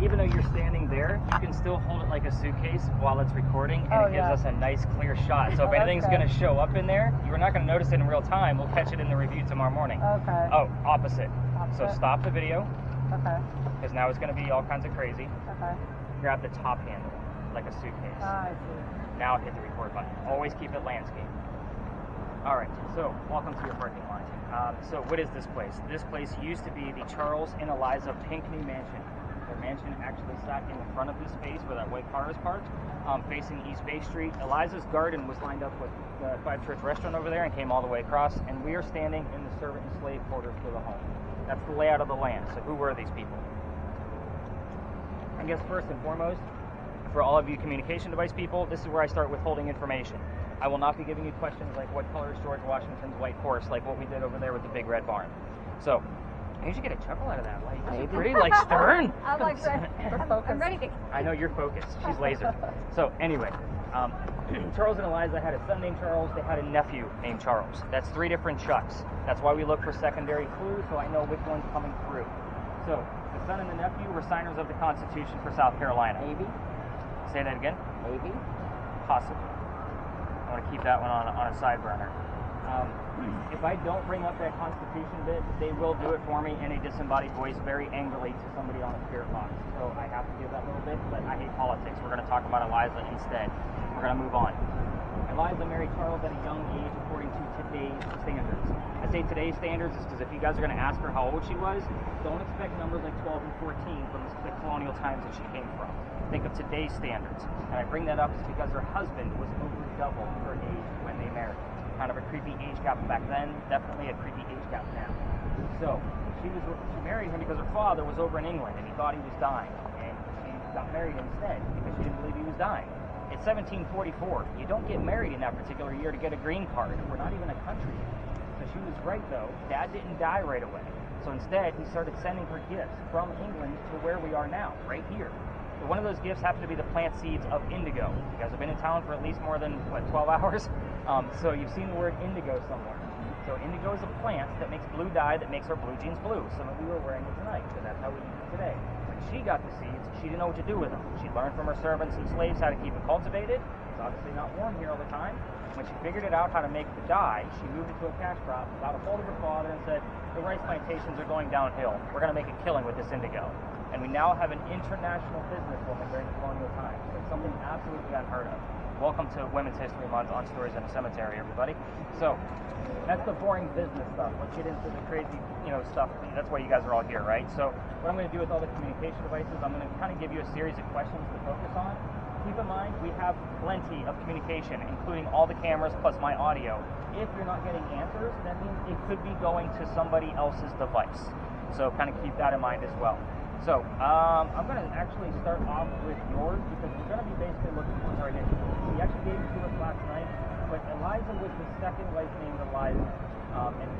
even though you're standing there, you can still hold it like a suitcase while it's recording, and it gives us a nice clear shot. So if anything's going to show up in there, you're not going to notice it in real time. We'll catch it in the review tomorrow morning. Okay. Oh, opposite. So stop the video. Okay. Because now it's going to be all kinds of crazy. Okay. Grab the top handle, like a suitcase. I see. Now hit the record button. Always keep it landscape. All right, so welcome to your parking lot. So what is this place? This place used to be the Charles and Eliza Pinckney Mansion. Their mansion actually sat in the front of this space where that white car is parked, facing East Bay Street. Eliza's garden was lined up with the Five Church restaurant over there and came all the way across, and we are standing in the servant and slave quarters for the home. That's the layout of the land. So who were these people? I guess first and foremost, for all of you communication device people, this is where I start withholding information. I will not be giving you questions like what color is George Washington's white horse, like what we did over there with the big red barn. So, you should get a chuckle out of that. Like, you're pretty like stern. I'm like, I'm ready to. I know you're focused. She's laser. So anyway, Charles and Eliza had a son named Charles. They had a nephew named Charles. That's 3 different Chucks. That's why we look for secondary clues, so I know which one's coming through. So the son and the nephew were signers of the Constitution for South Carolina. Maybe. Say that again. Maybe. Possibly. I want to keep that one on a side burner. If I don't bring up that Constitution bit, they will do it for me in a disembodied voice very angrily to somebody on a spirit box. So I have to give that little bit, but I hate politics. We're going to talk about Eliza instead. We're going to move on. Eliza married Charles at a young age according to today's standards. I say today's standards is because if you guys are going to ask her how old she was, don't expect numbers like 12 and 14 from the colonial times that she came from. Think of today's standards. And I bring that up is because her husband was over double her age when they married. Kind of a creepy age gap back then, definitely a creepy age gap now. So she married him because her father was over in England and he thought he was dying, and she got married instead because she didn't believe he was dying. It's 1744. You don't get married in that particular year to get a green card. We're not even a country yet. So she was right though. Dad didn't die right away. So instead he started sending her gifts from England to where we are now, right here. So one of those gifts happened to be the plant seeds of indigo. You guys have been in town for at least more than, 12 hours? So you've seen the word indigo somewhere. So indigo is a plant that makes blue dye that makes our blue jeans blue. Some of you are wearing it tonight, so that's how we use it today. When she got the seeds, she didn't know what to do with them. She learned from her servants and slaves how to keep it cultivated. It's obviously not warm here all the time. When she figured it out how to make the dye, she moved it to a cash crop, got a hold of her father and said, the rice plantations are going downhill. We're going to make a killing with this indigo. And we now have an international businesswoman during colonial times. It's something absolutely unheard of. Welcome to Women's History Month on Stories in a Cemetery, everybody. So, that's the boring business stuff. Let's get into the crazy, stuff. That's why you guys are all here, right? So, what I'm going to do with all the communication devices, I'm going to kind of give you a series of questions to focus on. Keep in mind, we have plenty of communication, including all the cameras plus my audio. If you're not getting answers, that means it could be going to somebody else's device. So, kind of keep that in mind as well. So, I'm going to actually start off with yours because we're going to be basically looking for her initials. She actually gave it to us last night, but Eliza was the second wife named Eliza. And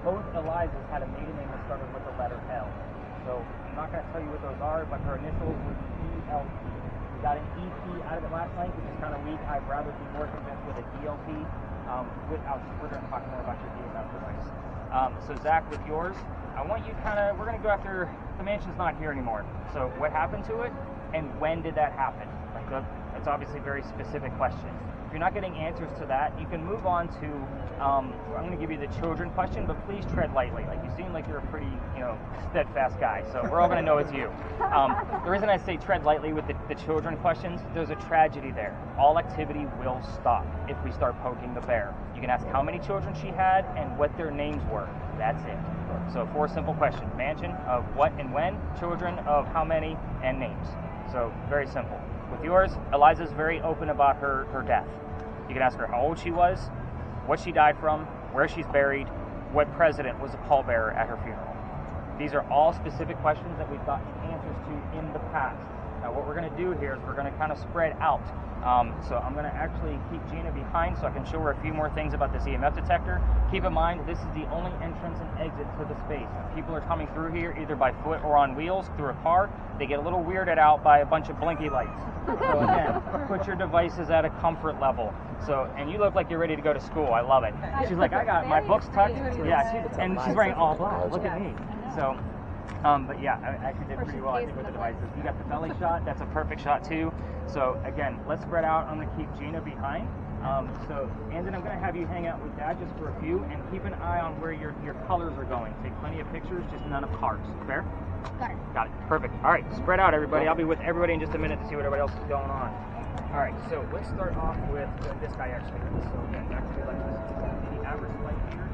both Elizas had a maiden name that started with the letter L. So, I'm not going to tell you what those are, but her initials were ELP. We got an EP out of it last night, which is kind of weak. I'd rather be more convinced with a DLP. We're going to talk more about your EMF device. So, Zach, with yours, I want you we're going to go after, the mansion's not here anymore. So what happened to it and when did that happen? That's obviously a very specific question. If you're not getting answers to that, you can move on to, I'm going to give you the children question, but please tread lightly. Like, you seem like you're a pretty, steadfast guy, so we're all going to know it's you. The reason I say tread lightly with the children questions, there's a tragedy there. All activity will stop if we start poking the bear. You can ask how many children she had and what their names were. That's it. So 4 simple questions. Mansion of what and when, children of how many, and names. So very simple. With yours, Eliza's very open about her death. You can ask her how old she was, what she died from, where she's buried, what president was a pallbearer at her funeral. These are all specific questions that we've gotten answers to in the past. Now what we're going to do here is we're going to kind of spread out. So I'm going to actually keep Gina behind so I can show her a few more things about this EMF detector. Keep in mind, this is the only entrance and exit to the space. If people are coming through here either by foot or on wheels through a car, they get a little weirded out by a bunch of blinky lights. So again, put your devices at a comfort level. So, and you look like you're ready to go to school. I love it. She's like, I got my books tucked. Yeah, she's wearing all black. Look at me. So, But yeah, I actually did pretty well, I think, with the devices. You got the belly shot. That's a perfect shot, too. So, again, let's spread out. I'm going to keep Gina behind. And then I'm going to have you hang out with Dad just for a few and keep an eye on where your colors are going. Take plenty of pictures, just none of cards. Fair? Got it. Got it. Perfect. All right, spread out, everybody. I'll be with everybody in just a minute to see what everybody else is going on. All right, so let's start off with this guy, actually. So, again, back to like this. The average light here.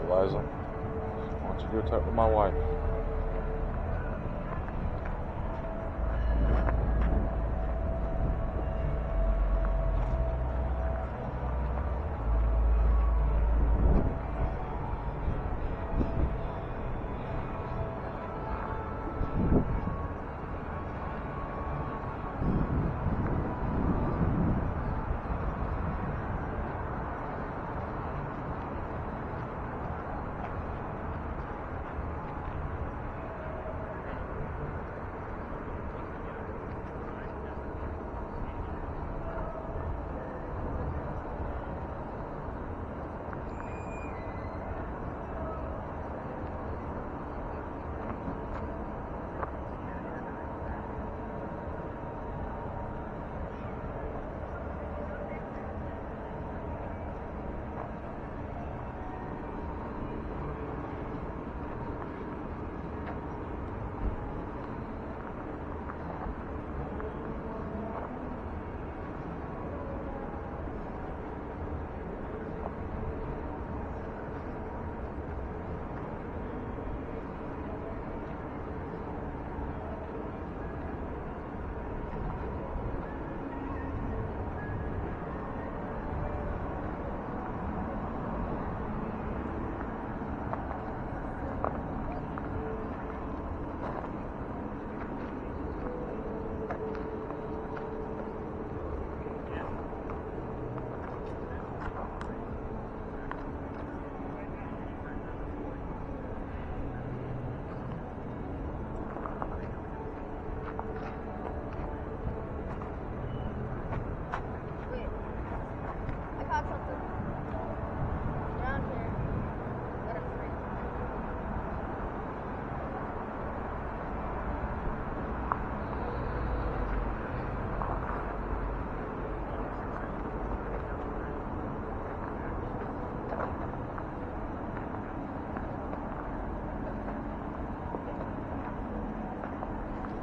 Liza, why don't you go talk to my wife?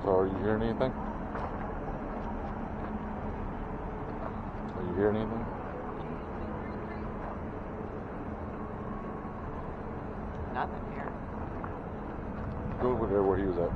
So are you hearing anything? Are you hearing anything? Nothing here. Go over there where he was at.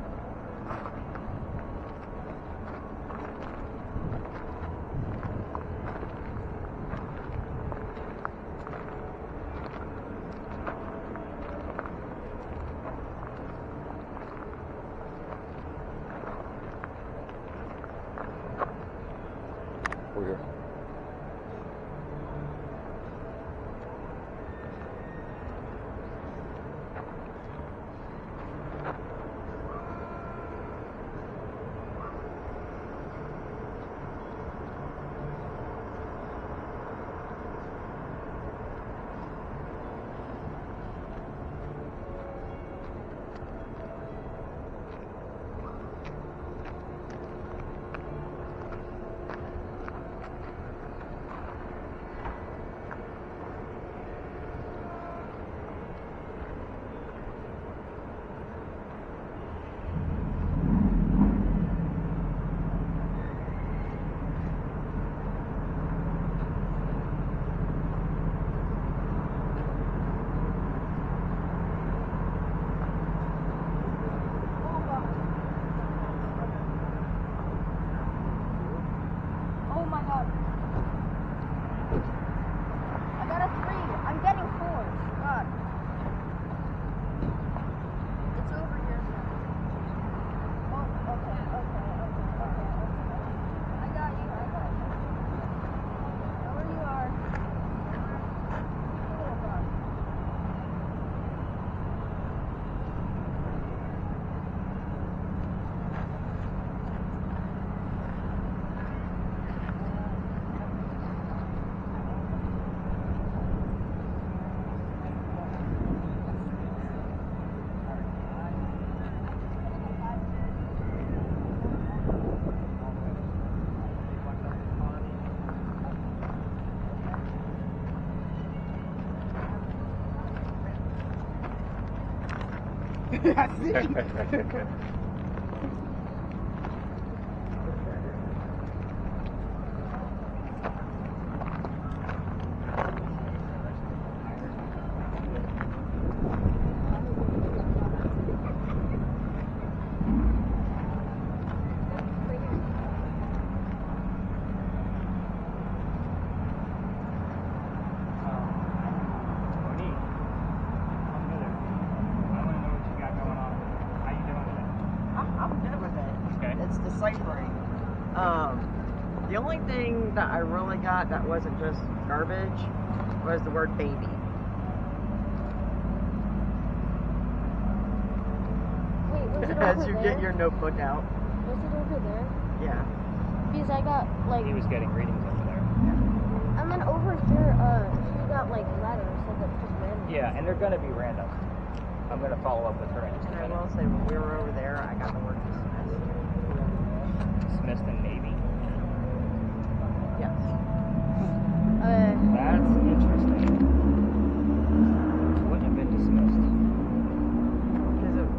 Over here. Monique, I'm good. I want to know what you got going on. How you doing today? I'm good with it. Okay. It's deciphering. The only thing that I really got that wasn't just garbage was the word baby. Wait, was it As over you there? get your notebook out. Was it over there? Yeah. Because I got like, He was getting greetings over there. and then over here, she got like letters, so that's just random. Yeah, and they're gonna be random. I'm gonna follow up with her in just a And I minute. will say, when we were over there, I got the word dismissed. Dismissed and maybe. Yes. That's interesting. Wouldn't have been dismissed. Because it,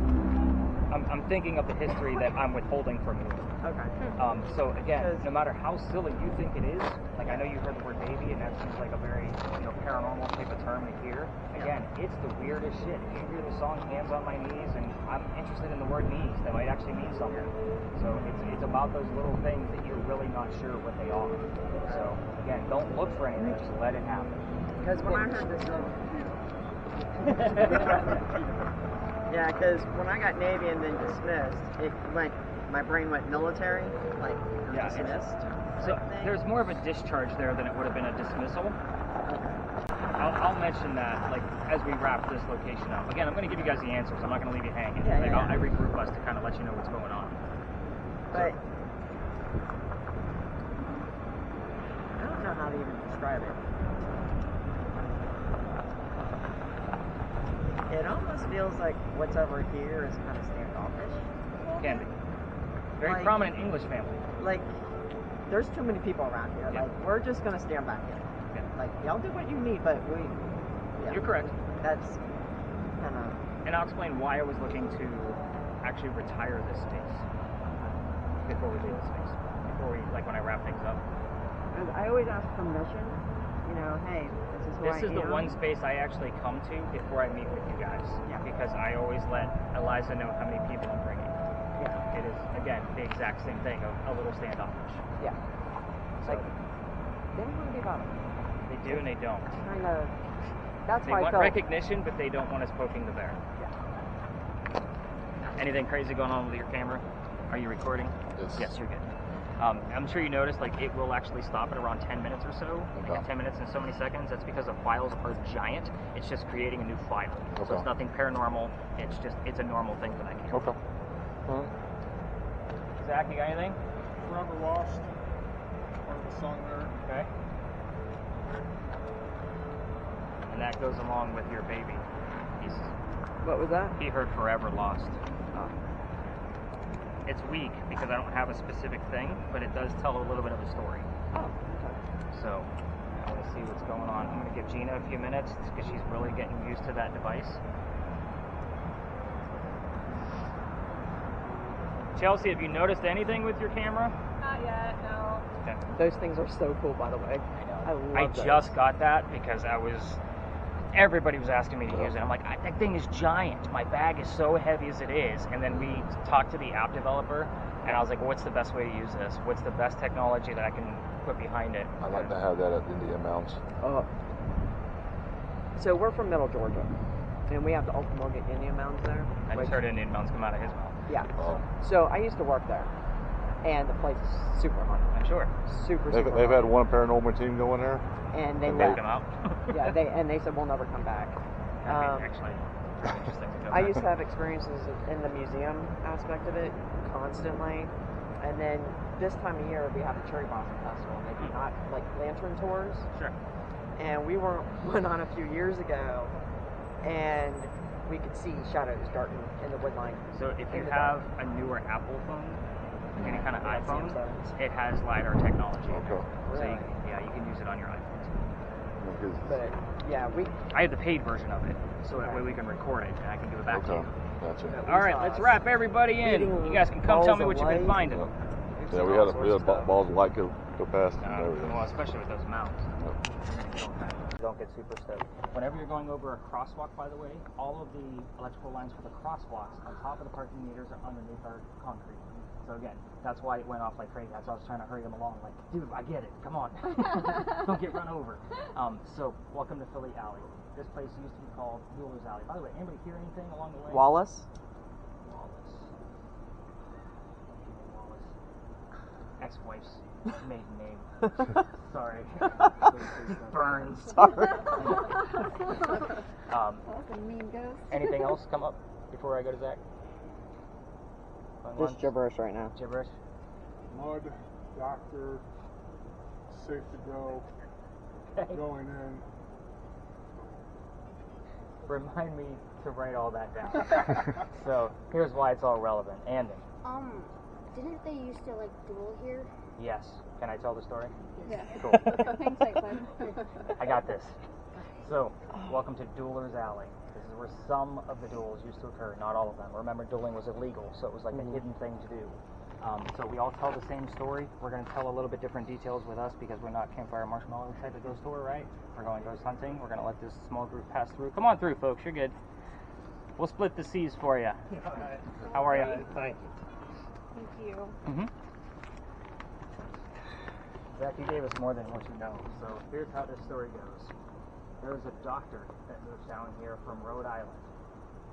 I'm thinking of the history that I'm withholding from you. okay. So again, Because- no matter how silly you think it is, like I know you heard the word baby, and that seems like a very paranormal type of term to hear. Again, it's the weirdest shit. If you hear the song "Hands on My Knees," and I'm interested in the word knees, that might actually mean something. So it's about those little things that you're really not sure what they are. So again, don't look for anything, just let it happen. Because when I heard this yeah, because when I got Navy and then dismissed, it went, my brain went military, like Yeah, dismissed. So type thing. there's more of a discharge there than it would have been a dismissal. I'll mention that like as we wrap this location up. Again, I'm going to give you guys the answers. I'm not going to leave you hanging. Yeah, like yeah, I regroup us to kind of let you know what's going on. But I don't know how to even describe it. It almost feels like what's over here is kind of standoffish. Can be. Very Like- prominent English family. Like, there's too many people around here. Yeah. Like, we're just gonna stand back here. Yeah. Like, y'all do what you need, but we. Yeah, You're correct. that's kind of. And I'll explain why I was looking to actually retire this space before we leave the space. Before we, like when I wrap things up. I always ask permission. You know, hey, this is who This I is the am. one space I actually come to before I meet with you guys. Yeah. Because I always let Eliza know how many people I'm bringing. Yeah. It is, again, the exact same thing, a little standoffish. Yeah. So Like, they don't want to be bothered. they do and they don't. Kind of. That's They why I want felt. recognition, but they don't want us poking the bear. Yeah. Anything crazy going on with your camera? Are you recording? Yes. Yes, you're good. I'm sure you noticed, like, it will actually stop at around 10 minutes or so. Like, Okay. at 10 minutes and so many seconds. That's because the files are giant. It's just creating a new file. So Okay. it's nothing paranormal. It's a normal thing for that camera. Okay. All right. Zach, you got anything? Forever Lost, part of the song there. Okay. And that goes along with your baby. What was that? He heard Forever Lost. It's weak because I don't have a specific thing, but it does tell a little bit of a story. Oh, okay. So I want to see what's going on. I'm going to give Gina a few minutes because she's really getting used to that device. Chelsea, have you noticed anything with your camera? Not yet, no. Okay. Those things are so cool, by the way. I love I those. just got that because everybody was asking me to use it. I'm like, that thing is giant. My bag is so heavy as it is. And then we talked to the app developer, and I was like, what's the best way to use this? What's the best technology that I can put behind it? I like to have that at Indian Mounds. So we're from Middle Georgia, and we have the Okmulgee Indian Mounds there. I just heard Indian Mounds come out of his mouth. Yeah. Oh. So I used to work there, and the place is super haunted. I'm sure. Super. They've had one paranormal team go in there. And they and Check left. them out. Yeah. They said we'll never come back. Actually, interesting to go I back. used to have experiences in the museum aspect of it constantly, and then this time of year we have the Cherry Blossom Festival. They do not like lantern tours, Sure. and we went on a few years ago, and we could see shadows darting in the woodline. So if you in the have a newer Apple phone, any kind of Yeah, iPhone, Samsung. it has LiDAR technology. Okay. So Really? you can use it on your iPhone too. 'cause- But yeah, I have the paid version of it, so that way we can record it and I can give it back to Okay, you. gotcha. All right, let's wrap everybody in. You guys can come tell me what you've been finding. Yeah, we had balls of light go past and everything. Well, especially with those mounts. Don't get super stoked. Whenever you're going over a crosswalk, by the way, all of the electrical lines for the crosswalks on top of the parking meters are underneath our concrete. So again, that's why it went off like crazy. That's why I was trying to hurry them along. Like, dude, I get it. Come on. Don't get run over. So, welcome to Philly Alley. This place used to be called Dueler's Alley. By the way, anybody hear anything along the way? Wallace. Ex-wife's maiden name. Sorry. Burns. Sorry. That's a mean ghost. Anything else come up before I go to Zach? Just gibberish right now. Gibberish? Mud, doctor, safe to go, Okay. going in. Remind me to write all that down. So, here's why it's all relevant. Andy. Didn't they used to like duel here? Yes. Can I tell the story? Yeah. Cool. Thanks, bud. I got this. So, welcome to Dueler's Alley. This is where some of the duels used to occur, not all of them. Remember, dueling was illegal, so it was like a hidden thing to do. So we all tell the same story. We're going to tell a little bit different details with us because we're not Campfire Marshmallow type of ghost tour, right? We're going ghost hunting. We're going to let this small group pass through. Come on through, folks. You're good. We'll split the seas for you. How are you? Thank Thank you. Mm-hmm. Zach, you gave us more than what you know. So here's how this story goes. There is a doctor that moved down here from Rhode Island.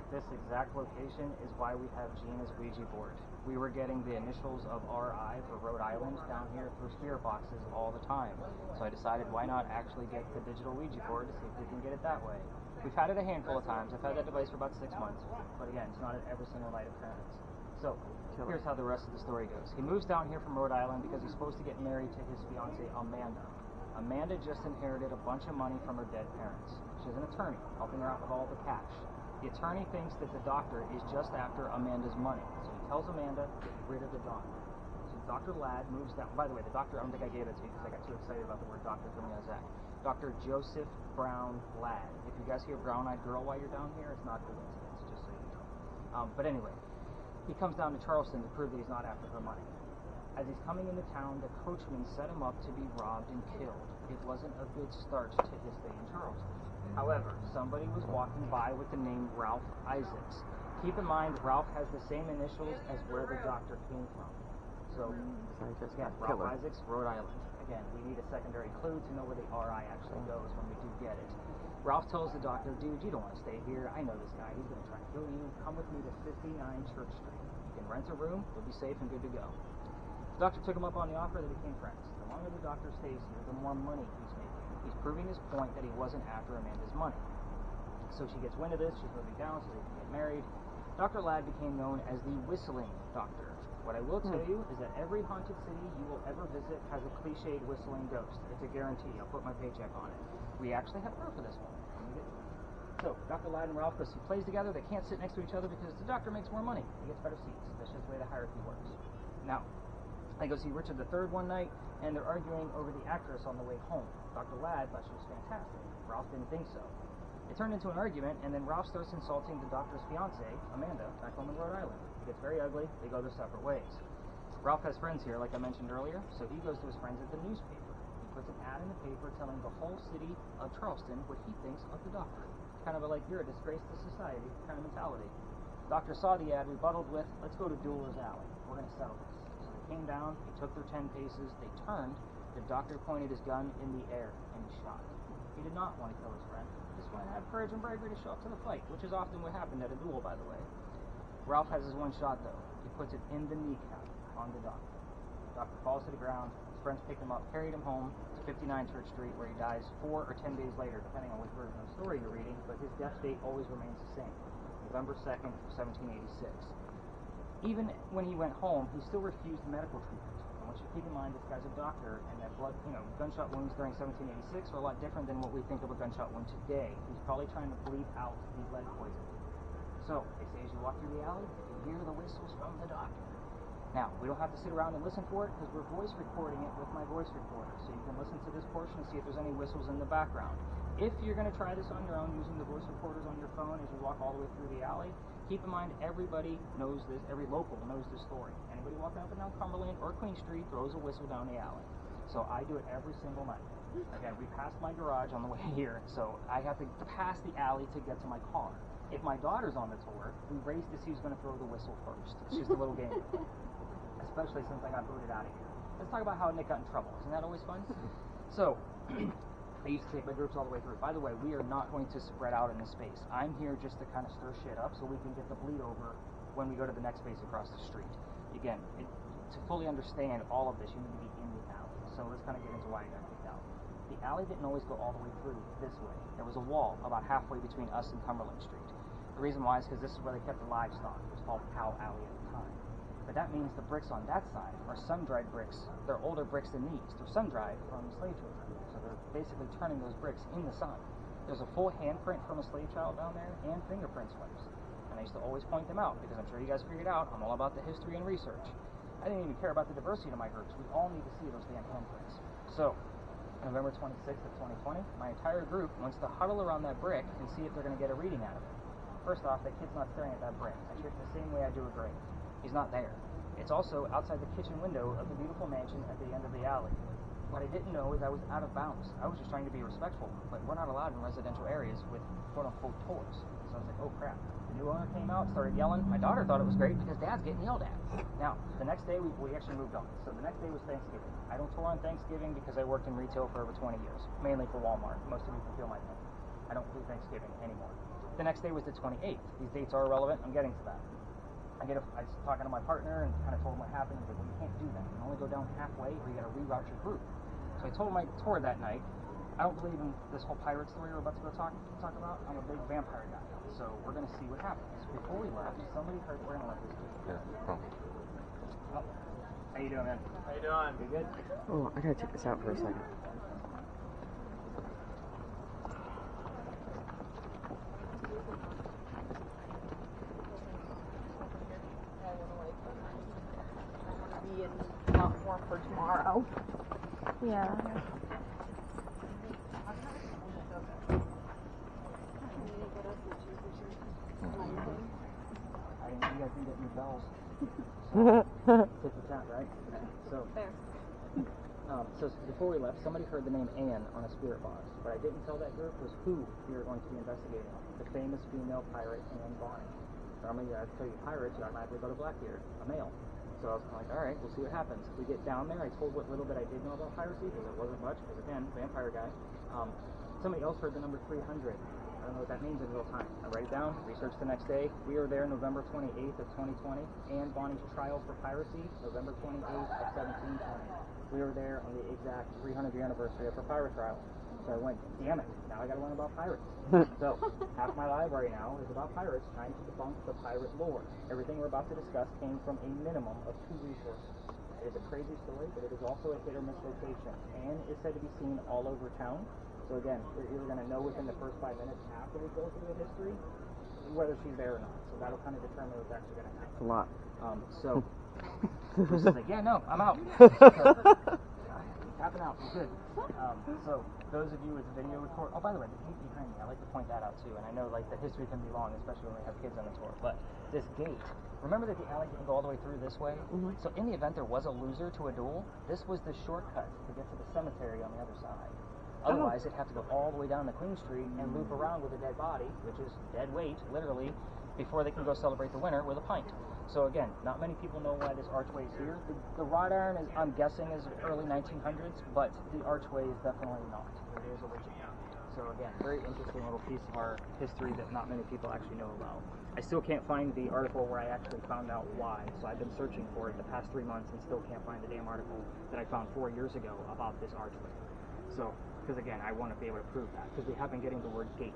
This exact location is why we have Gina's Ouija board. We were getting the initials of RI for Rhode Island down here through spirit boxes all the time. So I decided why not actually get the digital Ouija board to see if we can get it that way. We've had it a handful of times. I've had that device for about 6 months. But again, it's not at every single night occurrence. So here's how the rest of the story goes. He moves down here from Rhode Island because he's supposed to get married to his fiancée, Amanda. Amanda just inherited a bunch of money from her dead parents. She's an attorney, helping her out with all the cash. The attorney thinks that the doctor is just after Amanda's money. So he tells Amanda, get rid of the doctor. So Dr. Ladd moves down. By the way, the doctor, I don't think I gave it to you because I got too excited about the word doctor coming out of Zach. Dr. Joseph Brown Ladd. If you guys hear brown-eyed girl while you're down here, it's not coincidence, just so you know. But anyway, he comes down to Charleston to prove that he's not after her money. As he's coming into town, the coachman set him up to be robbed and killed. It wasn't a good start to his stay in Charleston. However, somebody was walking by with the name Ralph Isaacs. Keep in mind, Ralph has the same initials as where the doctor came from. So, again, Ralph Isaacs, Rhode Island. Again, we need a secondary clue to know where the RI actually goes when we do get it. Ralph tells the doctor, dude, you don't want to stay here. I know this guy. He's going to try to kill you. Come with me to 59 Church Street. You can rent a room. You'll be safe and good to go. The doctor took him up on the offer. They became friends. The longer the doctor stays here, the more money he's making. He's proving his point that he wasn't after Amanda's money. So she gets wind of this. She's moving down so they can get married. Dr. Ladd became known as the Whistling Doctor. What I will tell you is that every haunted city you will ever visit has a cliched whistling ghost. It's a guarantee. I'll put my paycheck on it. We actually have proof of this one. So, Dr. Ladd and Ralph go see plays together. They can't sit next to each other because the doctor makes more money. He gets better seats. That's just the way the hierarchy works. Now, I go see Richard III one night, and they're arguing over the actress on the way home. Dr. Ladd thought she was fantastic. Ralph didn't think so. It turned into an argument, and then Ralph starts insulting the doctor's fiancée, Amanda, back home in Rhode Island. It gets very ugly. They go their separate ways. Ralph has friends here, like I mentioned earlier, so he goes to his friends at the newspaper. He puts an ad in the paper telling the whole city of Charleston what he thinks of the doctor. Kind of a like, you're a disgrace to society kind of mentality. The doctor saw the ad, rebutted with, let's go to Dueler's Alley. We're going to settle this. So they came down, they took their 10 paces, they turned, the doctor pointed his gun in the air, and he shot. He did not want to kill his friend. He just wanted to have courage and bravery to show up to the fight, which is often what happened at a duel, by the way. Ralph has his one shot, though. He puts it in the kneecap on the doctor. The doctor falls to the ground. His friends picked him up, carried him home to 59 Church Street, where he dies 4 or 10 days later, depending on which version of the story you're reading, but his death date always remains the same, November 2nd, 1786. Even when he went home, he still refused medical treatment. I want you to keep in mind this guy's a doctor, and that blood, gunshot wounds during 1786 are a lot different than what we think of a gunshot wound today. He's probably trying to bleed out the lead poison. So, they say as you walk through the alley, you hear the whistles from the doctor. Now, we don't have to sit around and listen for it because we're voice recording it with my voice recorder. So you can listen to this portion and see if there's any whistles in the background. If you're going to try this on your own using the voice recorders on your phone as you walk all the way through the alley, keep in mind everybody knows this, every local knows this story. Anybody walking up and down Cumberland or Queen Street throws a whistle down the alley. So I do it every single night. Again, we passed my garage on the way here, so I have to pass the alley to get to my car. If my daughter's on the tour, we race to see who's going to throw the whistle first. It's just a little game. Especially since I got booted out of here. Let's talk about how Nick got in trouble. Isn't that always fun? So, I used to take my groups all the way through. By the way, we are not going to spread out in this space. I'm here just to kind of stir shit up so we can get the bleed over when we go to the next space across the street. Again, to fully understand all of this, you need to be in the alley. So let's kind of get into why I got kicked out. The alley didn't always go all the way through this way. There was a wall about halfway between us and Cumberland Street. The reason why is because this is where they kept the livestock. It was called Cow Alley at the time. But that means the bricks on that side are sun-dried bricks. They're older bricks than these. They're sun-dried from slave children. So they're basically turning those bricks in the sun. There's a full handprint from a slave child down there and fingerprint swipes. And I used to always point them out because I'm sure you guys figured out I'm all about the history and research. I didn't even care about the diversity of my groups. We all need to see those damn handprints. So, November 26th of 2020, my entire group wants to huddle around that brick and see if they're going to get a reading out of it. First off, that kid's not staring at that brick. I treat it the same way I do a grave. He's not there. It's also outside the kitchen window of the beautiful mansion at the end of the alley. What I didn't know is I was out of bounds. I was just trying to be respectful, but we're not allowed in residential areas with quote-unquote tours. So I was like, oh crap. The new owner came out, started yelling. My daughter thought it was great because Dad's getting yelled at. Now, the next day, we actually moved on. So the next day was Thanksgiving. I don't tour on Thanksgiving because I worked in retail for over 20 years, mainly for Walmart. Most of you can feel my pain. I don't do Thanksgiving anymore. The next day was the 28th. These dates are irrelevant. I'm getting to that. I was talking to my partner and kind of told him what happened. He's like, well, you can't do that. You can only go down halfway or you got to reroute your group. So I told him I toured that night. I don't believe in this whole pirate story we're about to go talk about. I'm a big vampire guy. So we're going to see what happens. Before we left, somebody heard, we're going to let this kid. Yeah. Oh. Oh. How you doing, man? How you doing? You good? Oh, I gotta check this out for a second. Be in form for tomorrow. Yeah. You guys can get new bells. So, 50%, right? So, Fair. So before we left, somebody heard the name Anne on a spirit box. What I didn't tell that group was who we were going to be investigating. The famous female pirate Anne Bonny. Normally, I'd tell you pirates, you automatically go to Blackbeard, a male. So I was kind of like, all right, we'll see what happens. We get down there. I told what little bit I did know about piracy because it wasn't much. Because again, vampire guy. Somebody else heard the number 300. I don't know what that means in real time. I write it down, research the next day. We were there November 28th of 2020. Anne Bonny's trial for piracy, November 28th of 1720. We were there on the exact 300th year anniversary of her pirate trial. So I went, damn it, now I gotta learn about pirates. So, half my library now is about pirates, trying to debunk the pirate lore. Everything we're about to discuss came from a minimum of 2 resources. It is a crazy story, but it is also a hit or miss location. Anne is said to be seen all over town. So again, we're either going to know within the first 5 minutes after we go through the history whether she's there or not. So that'll kind of determine what's actually going to happen. It's a lot. So, Bruce is like, yeah, no, I'm out. Tapping out, we're good. So, those of you with the video record, oh, by the way, the gate behind me, I like to point that out too. And I know like the history can be long, especially when we have kids on the tour. But this gate, remember that the alley didn't go all the way through this way? Mm-hmm. So in the event there was a loser to a duel, this was the shortcut to get to the cemetery on the other side. Otherwise, they'd have to go all the way down to Queen Street and loop around with a dead body, which is dead weight, literally, before they can go celebrate the winter with a pint. So again, not many people know why this archway is here. The wrought iron is, I'm guessing, is early 1900s, but the archway is definitely not. It is original. So again, very interesting little piece of our history that not many people actually know about. I still can't find the article where I actually found out why. So I've been searching for it the past 3 months and still can't find the damn article that I found 4 years ago about this archway. So, because again, I want to be able to prove that, because we have been getting the word gate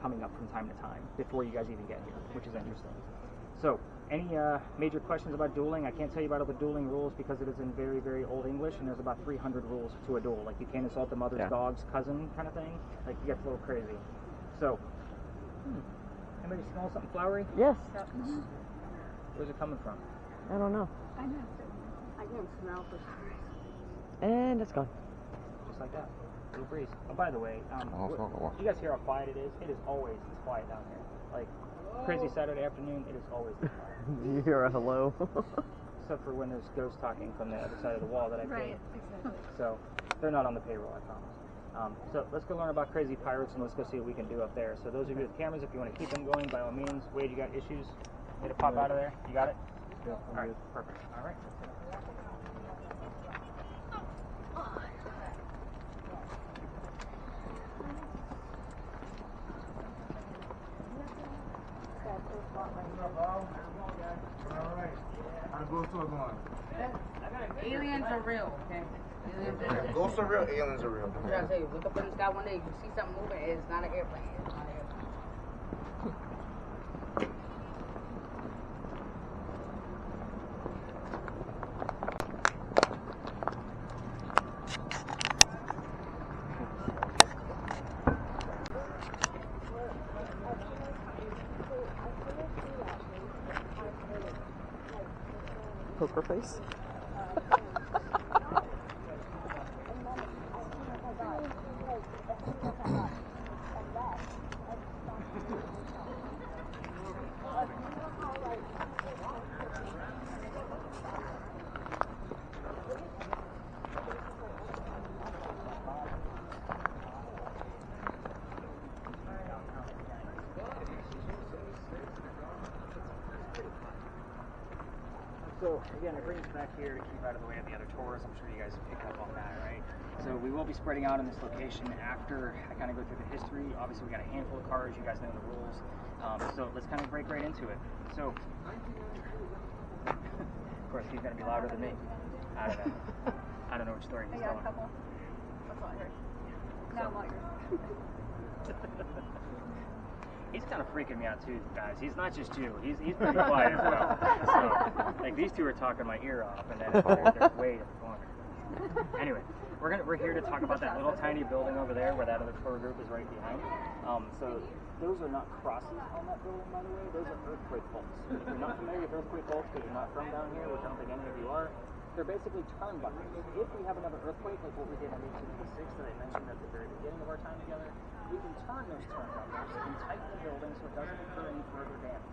coming up from time to time before you guys even get here, which is interesting. So, any major questions about dueling? I can't tell you about all the dueling rules because it is in very, very old English, and there's about 300 rules to a duel. Like, you can't assault the mother's dog's cousin kind of thing. Like, it gets a little crazy. So, anybody smell something flowery? Yes. Where's it coming from? I don't know. I can't smell for some reason. And it's gone. Just like that. Little breeze. Oh, by the way, you guys hear how quiet it is? It is always this quiet down here. Like, crazy Saturday afternoon, it is always this quiet. Do you hear a hello? Except for when there's ghosts talking from the other side of the wall that I painted. Exactly. So, they're not on the payroll, I promise. So let's go learn about crazy pirates and let's go see what we can do up there. So those of you with cameras, if you want to keep them going, by all means. Wade, you got issues? Need to pop out of there? You got it? Yeah, All right, perfect. All right. How the ghost tour going? Aliens are real, okay? Aliens are real. Ghosts are real, aliens are real. I'm trying to tell you, look up in the sky one day, you see something moving, it's not an airplane. It's not an airplane. Poker face. So again, I bring us back here to keep out of the way of the other tours. I'm sure you guys have picked up on that, right? So we will be spreading out in this location after I kind of go through the history. Obviously, we got a handful of cars. You guys know the rules. So let's kind of break right into it. So, of course, he's going to be louder than me. I don't know. I don't know which story he's telling. That's all I heard. Now I'm all yours. He's kind of freaking me out too, guys. He's not just you. He's pretty quiet as well. So, like, these two are talking my ear off, and then they're way in the corner. Anyway, we're here to talk about that little tiny building over there where that other tour group is right behind. So those are not crosses on that building, by the way. Those are earthquake bolts. If you're not familiar with earthquake bolts because you're not from down here, which I don't think any of you are, they're basically turn buttons. If we have another earthquake, like what we did on 1886 that I mentioned at the very beginning of our time together, we can turn those turn buttons and tighten the building so it doesn't incur any further damage.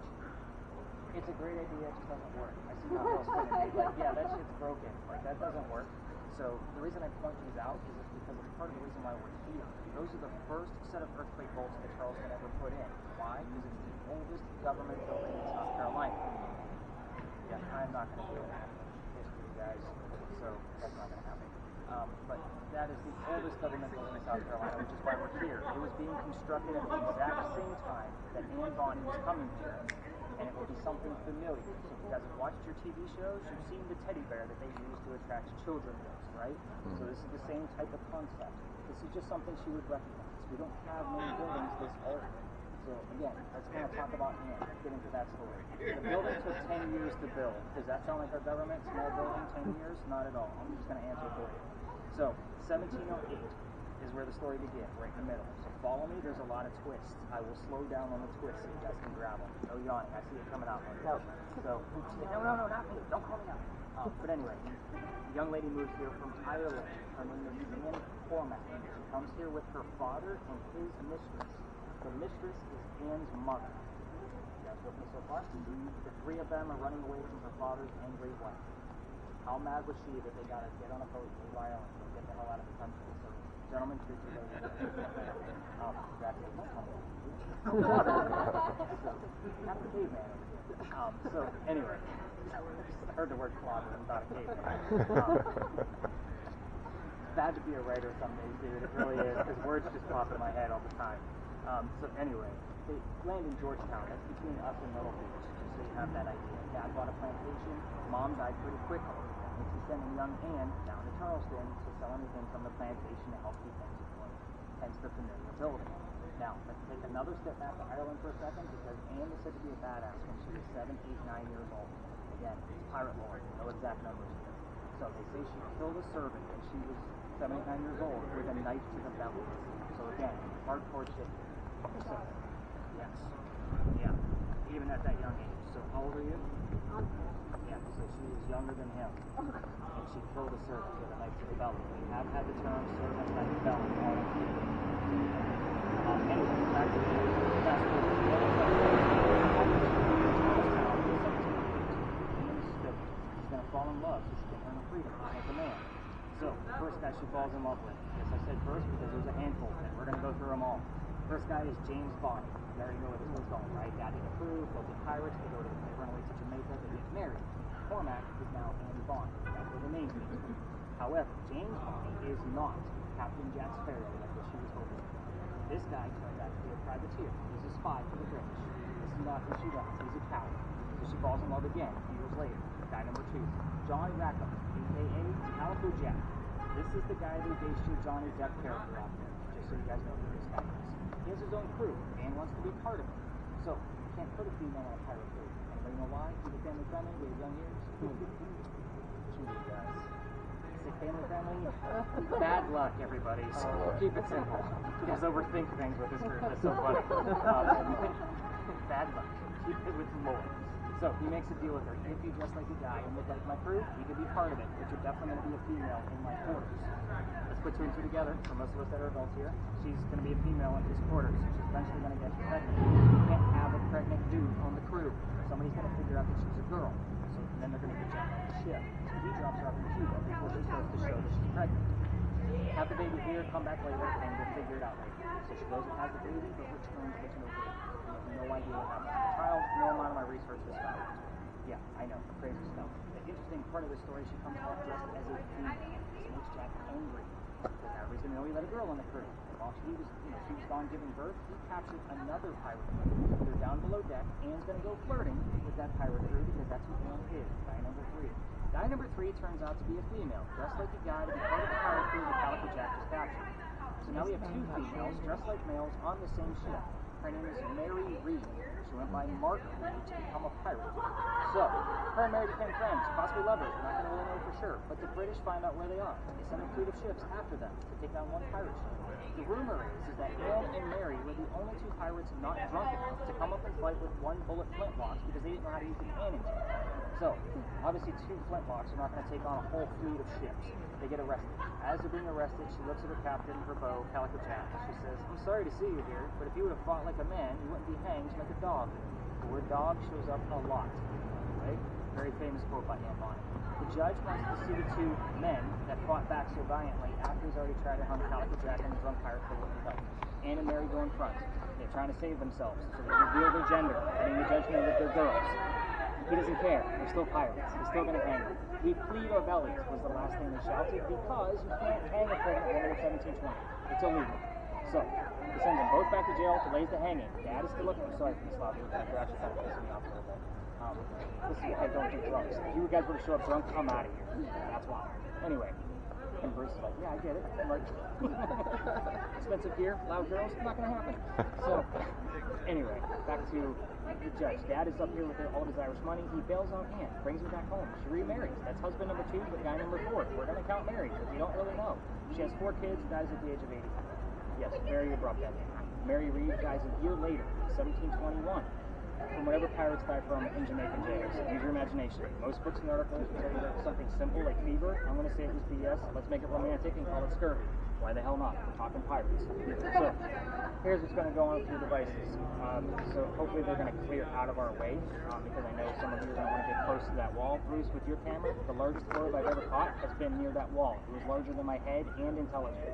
It's a great idea, it just doesn't work. I see my girls like, yeah, that shit's broken. Like, that doesn't work. So the reason I point these out is because it's part of the reason why we're here. Those are the first set of earthquake bolts that Charleston ever put in. Why? Because it's the oldest government building in South Carolina. Yeah, I'm not going to do that history, guys, so that's not going to happen. But that is the oldest government building in South Carolina, which is why we're here. It was being constructed at the exact same time that Anne Bonny was coming here, and it will be something familiar. So if you guys have watched your TV shows, you've seen the teddy bear that they use to attract children with, right? So this is the same type of concept. This is just something she would recognize. We don't have many buildings this old. So again, let's kind of talk about Anne, get into that story. The building took 10 years to build. Does that sound like our government? Small building, 10 years? Not at all. I'm just going to answer for you. So 1708 is where the story begins, right in the middle. So follow me, there's a lot of twists. I will slow down on the twists so you guys can grab them. No yawning, I see it coming out. No. So, no, not me. Don't call me out. But anyway, the young lady moves here from Ireland. Her name is Anne Cormac. She comes here with her father and his mistress. The mistress is Anne's mother. You guys with me so far? The three of them are running away from her father's angry wife. How mad was she that they got to get on a boat and leave Ireland and get the hell out of the country? So, gentlemen, treat your lady. Exactly. Not the caveman. So, anyway, I heard the word clobber and thought of caveman. Bad to be a writer some days, dude. It really is, because words just pop in my head all the time. So anyway, they land in Georgetown. That's between us and Myrtle Beach, just so you have that idea. Dad bought a plantation. Mom died pretty quickly. And she's sending young Anne down to Charleston to sell anything from the plantation to help keep things afloat. Hence the familiar building. Now, let's take another step back to Ireland for a second, because Anne was said to be a badass when she was 7, 8, 9 years old. Again, it's pirate lore. No exact numbers here. So they say she killed a servant when she was 7, 8, 9 years old with a knife to the belly. So again, hardcore shit. So, yes. Yeah. even at that young age. So how old are you? I'm Yeah, so she was younger than him. And she killed a servant with a knife to the belly. We have had the term servant knife belly on it. Anyway, back to the fast forward. She's going to fall in love so she can earn her freedom like a man. So, first guy she falls in love with. Yes, I said first because there's a handful, and we're going to go through them all. First guy is James Bond. You already know where this one's going, right? Dad didn't approve, both the pirates, they run away to Jamaica, they get married. Cormac is now Anne Bond. That's where the name comes from. However, James Bond is not Captain Jack Sparrow like what she was hoping. This guy turns out to be a privateer. He's a spy for the British. This is not what she does. He's a coward. So she falls in love again years later. Guy number 2, John Rackham, a.k.a. Calico Jack. This is the guy they based your Johnny Depp character off of, just so you guys know who this guy is. He has his own crew and wants to be part of it. So, you can't put a female on a pirate crew. Anybody know why? Keep it family friendly, we have young years. Truly does. Say family friendly? Bad luck, everybody. So keep it simple. You guys overthink things with this group. That's so funny. Bad luck. Keep it with lore. So he makes a deal with her. If you dress like a guy and look like my crew, you can be part of it, but you're definitely going to be a female in my quarters. Let's put 2 and 2 together. For most of us that are adults here, she's going to be a female in his quarters. So she's eventually going to get pregnant. You can't have a pregnant dude on the crew. Somebody's going to figure out that she's a girl. So then they're going to eject on the ship. So he drops her off in Cuba before she starts to show that she's pregnant. Have the baby here, come back later, and we'll figure it out later. So she goes and has the baby, but returns with no baby. We have no idea what happened to the child. No amount of my research was found. Yeah, I know, crazy stuff. The interesting part of the story, she comes off dressed as a female. This makes Jack angry. Because now he's going to know he let a girl on the crew. And while she was gone giving birth, he captured another pirate crew. They're down below deck. Anne's going to go flirting with that pirate crew because that's who Anne is. Guy number 3. Guy number 3 turns out to be a female, dressed like a guy to be part of the pirate crew that Calico Jack was captured. So now we have 2 females dressed like males on the same ship. Her name is Mary Reed. She went by Margaret Reed to become a pirate. So, her and Mary became friends, possibly lovers. We're not going to really know for sure. But the British find out where they are. They send a fleet of ships after them to take down one pirate ship. The rumor is that Anne and Mary were the only 2 pirates not drunk enough to come up and fight with 1 bullet flintlocks because they didn't know how to use the cannon. So, obviously 2 flintlocks are not going to take on a whole fleet of ships. They get arrested. As they're being arrested, she looks at her captain, her beau, Calico Jack, and she says, "I'm sorry to see you here, but if you would have fought like a man, you wouldn't be hanged like a dog." The word dog shows up a lot, right? Very famous quote by Anne Bonny. The judge wants to see the 2 men that fought back so valiantly after he's already tried to hunt Calico Jack and the drunk pirate for what he helped. Anne and Mary go in front. They're trying to save themselves, so they reveal their gender, letting the judge know that they're girls. He doesn't care. They're still pirates. He's still going to hang them. "We plead our bellies," was the last thing they shouted, because you can't hang a pregnant woman in 1720. It's illegal. So, he sends them both back to jail, delays the hanging. Dad is still looking. I'm sorry for this loud. You're actually kind of pissing me off a little bit. This is why I don't do drugs. If you guys were to show up drunk, I'm out of here. That's why. Anyway. And Bruce is like, "Yeah, I get it." I'm like, expensive gear, loud girls, not going to happen. So, anyway, back to the judge. Dad is up here with all of his Irish money. He bails out Anne, brings her back home. She remarries. That's husband number 2, but guy number 4. We're going to count Mary, because we don't really know. She has 4 kids, dies at the age of 80. Yes, very abrupt ending. Mary Reed dies a year later, 1721. From whatever pirates die from in Jamaican jails. Use your imagination. Most books and articles will tell you that it was something simple like fever. I'm going to say it was BS. Let's make it romantic and call it scurvy. Why the hell not? We're talking pirates. So, here's what's going to go on with your devices. So, hopefully they're going to clear out of our way, because I know some of you are going to want to get close to that wall. Bruce, with your camera, the largest orb I've ever caught has been near that wall. It was larger than my head and intelligent.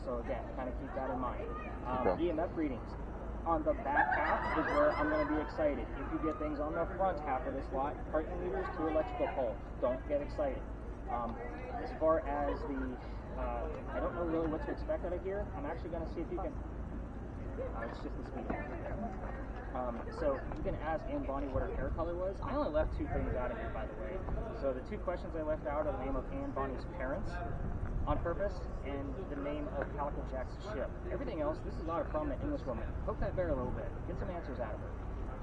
So, again, kind of keep that in mind. EMF readings. On the back half is where I'm going to be excited. If you get things on the front half of this lot, parking meters to electrical poles. Don't get excited. As far as the, I don't know really what to expect out of here. I'm actually going to see if you can, it's just the speed. So you can ask Anne Bonny what her hair color was. I only left 2 things out of here, by the way. So the 2 questions I left out are the name of Anne Bonny's parents, on purpose, and the name of Calico Jack's ship. Everything else, this is not a prominent Englishwoman. Poke that bear a little bit. Get some answers out of her.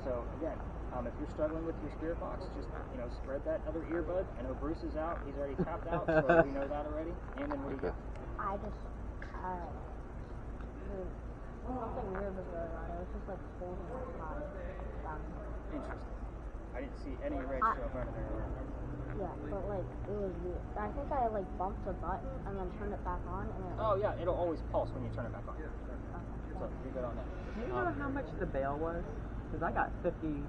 So, again, if you're struggling with your spirit box, just, spread that other earbud. I know Bruce is out. He's already tapped out, so we know that already. And then what do you get? I just, Nothing weird was going on. It was just like holding my tie down. Interesting. I didn't see any red show up out of there. Yeah, but like it was weird. I think I like bumped the button and then turned it back on and it Oh yeah, it'll always pulse when you turn it back on. So you're good on that. Do you know how much the bail was? Because I got 50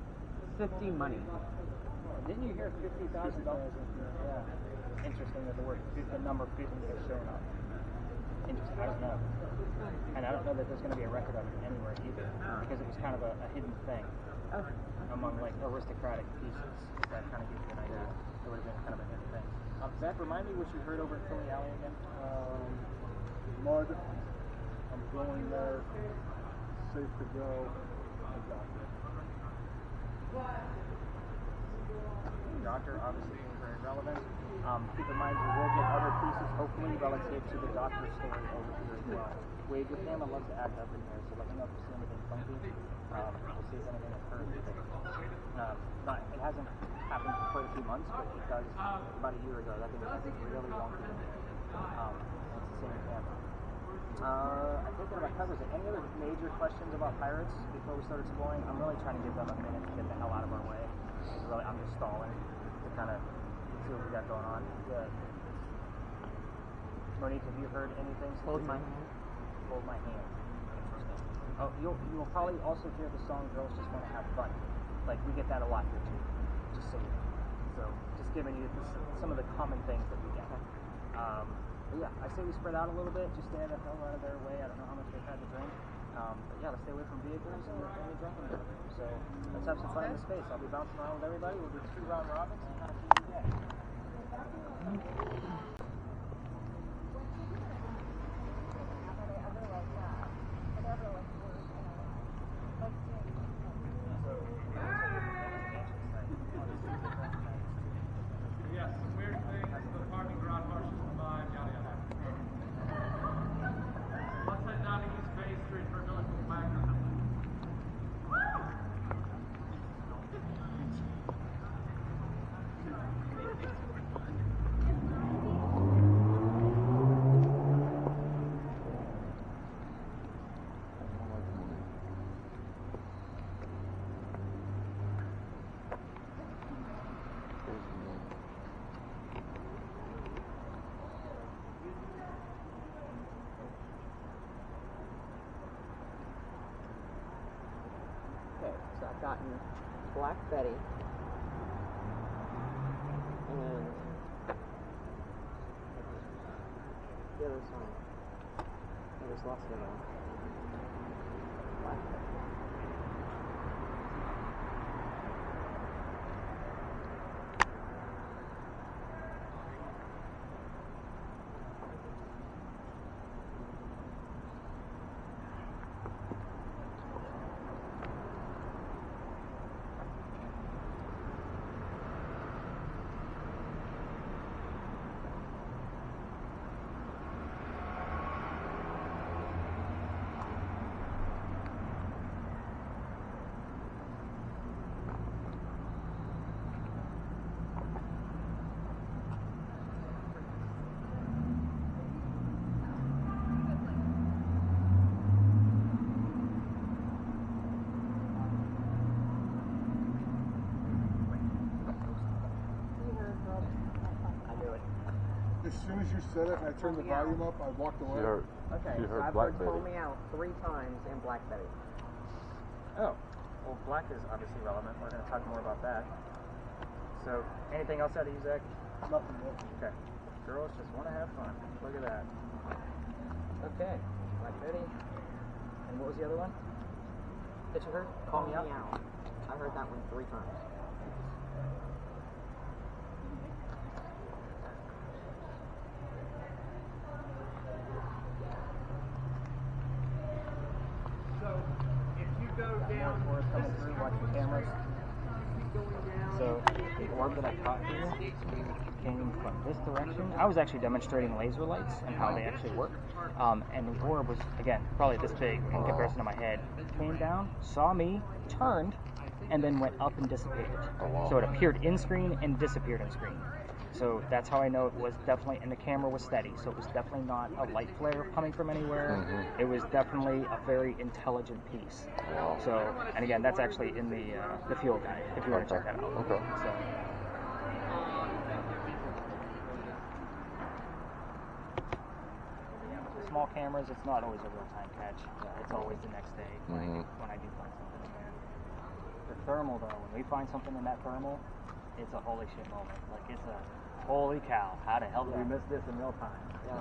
money. Didn't you hear $50,000? Yeah. Interesting that the number 50 has shown up. Interesting. I don't know. And I don't know that there's going to be a record of it anywhere either, because it was kind of a hidden thing among like aristocratic pieces. If that kind of gives you an idea. It would have been kind of a hidden thing. Zach, remind me what you heard over at Philly Alley again. Mud. I'm going there. Safe to go. Doctor obviously is very relevant. Keep in mind we will get other pieces hopefully relative to the doctor story over here as well. Wade, your camera loves to act up in here, so let me know if you see anything funky. We'll see if anything occurs with it. It hasn't happened for quite a few months, but it does about a year ago. That thing was acting really wonky. It's the same camera. I think that about covers it. Any other major questions about pirates before we start exploring? I'm really trying to give them a minute to get the hell out of our way. Really, I'm just stalling to kind of see what we got going on. Good. Monique, have you heard anything? Hold my hand. Hold my hand. Interesting. Oh, you'll probably also hear the song "Girls Just Want to Have Fun." Like we get that a lot here too. Just so you know. So just giving you some of the common things that we get. But yeah, I say we spread out a little bit. Just stay the hell out of their way. I don't know how much they've had to drink. But yeah, let's stay away from vehicles and any drunken driving. So let's have some fun in the space. I'll be bouncing around with everybody. We'll do 2 round robins and have a few day. Yes, weird things, the parking garage marshal's combined, yada yada. Let's head down to East Bay Street for a delicate wagner. Okay, so I've gotten Black Betty and the other song. I just lost the other one. Black Betty. As soon as you said it and I turned the volume up, I walked away. Okay, She so heard I've Black heard Betty. Call Me Out 3 times in Black Betty. Oh, well, black is obviously relevant. We're going to talk more about that. So, anything else out of you, Zach? Nothing more. Okay. Girls just want to have fun. Look at that. Okay. Black Betty. And what was the other one that you heard? Call Me Out? I heard that one 3 times. So, if you go More down, tourists coming through watching cameras. So, the orb that I caught here came from this direction. I was actually demonstrating laser lights and how they actually work. And the orb was, again, probably this big in comparison to my head. Came down, saw me, turned, and then went up and dissipated. Oh, wow. So it appeared in screen and disappeared in screen. So that's how I know it was definitely, and the camera was steady, so it was definitely not a light flare coming from anywhere. Mm-hmm. It was definitely a very intelligent piece. Wow. So, and again, that's actually in the field guide, if you want to check that out. Okay. So, the small cameras, it's not always a real-time catch. It's always the next day, like, when I do find something in there. The thermal, though, when we find something in that thermal, it's a holy shit moment. Like, it's a holy cow, how the hell did we miss this in real time? Yeah.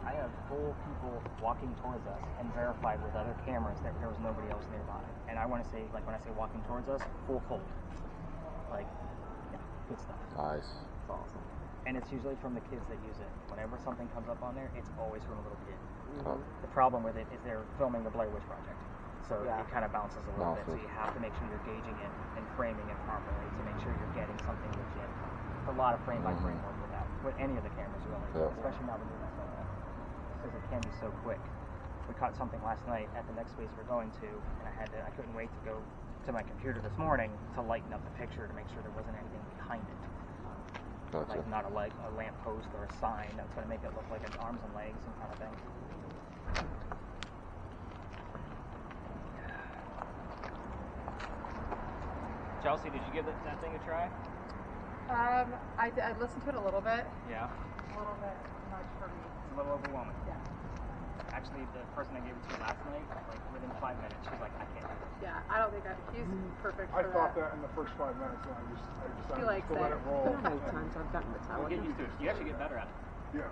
I have full people walking towards us and verified with other cameras that there was nobody else nearby. And I want to say, like, when I say walking towards us, full fold. Like, yeah, good stuff. Nice. It's awesome. And it's usually from the kids that use it. Whenever something comes up on there, it's always from a little kid. Oh. The problem with it is they're filming the Blair Witch Project. So it kind of bounces a little bit. So you have to make sure you're gauging it and framing it properly to make sure you're getting something legit. It's a lot of frame by frame work with that, with any of the cameras really, especially now the new ones, because it can be so quick. We caught something last night at the next space we're going to, and I couldn't wait to go to my computer this morning to lighten up the picture to make sure there wasn't anything behind it. Gotcha. Like not a lamp post or a sign that's going to make it look like an arms and legs and kind of thing. Chelsea, did you give that thing a try? I listened to it a little bit. Yeah. A little bit much for me. It's a little overwhelming. Yeah. Actually, the person I gave it to last night, like within 5 minutes, she's like, I can't do this. Yeah, I don't think he's perfect I for thought that. that in the first 5 minutes, and I decided likes to let it. it roll. I don't know how many times I've gotten We'll Metallica. get used to it. You actually get better at it. Yeah.